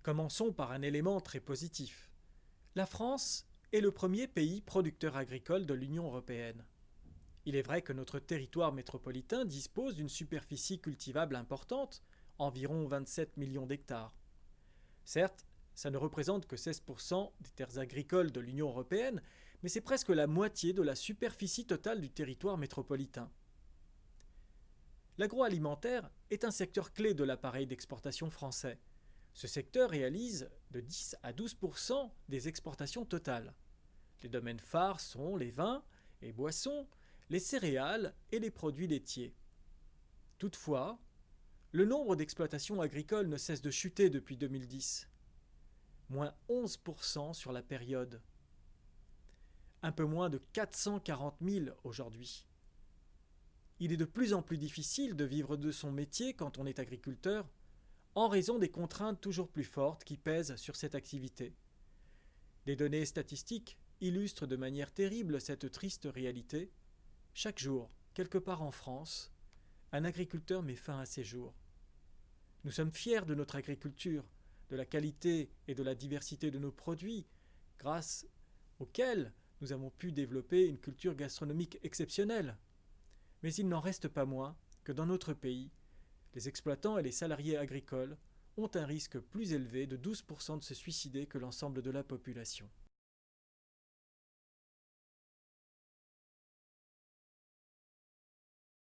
Commençons par un élément très positif. La France est le premier pays producteur agricole de l'Union européenne. Il est vrai que notre territoire métropolitain dispose d'une superficie cultivable importante, environ 27 millions d'hectares. Certes, ça ne représente que 16% des terres agricoles de l'Union européenne, mais c'est presque la moitié de la superficie totale du territoire métropolitain. L'agroalimentaire est un secteur clé de l'appareil d'exportation français. Ce secteur réalise de 10 à 12% des exportations totales. Les domaines phares sont les vins et boissons, les céréales et les produits laitiers. Toutefois, le nombre d'exploitations agricoles ne cesse de chuter depuis 2010, moins 11% sur la période, un peu moins de 440 000 aujourd'hui. Il est de plus en plus difficile de vivre de son métier quand on est agriculteur, en raison des contraintes toujours plus fortes qui pèsent sur cette activité. Des données statistiques illustrent de manière terrible cette triste réalité. Chaque jour, quelque part en France, un agriculteur met fin à ses jours. Nous sommes fiers de notre agriculture, de la qualité et de la diversité de nos produits, grâce auxquels nous avons pu développer une culture gastronomique exceptionnelle. Mais il n'en reste pas moins que dans notre pays, les exploitants et les salariés agricoles ont un risque plus élevé de 12% de se suicider que l'ensemble de la population.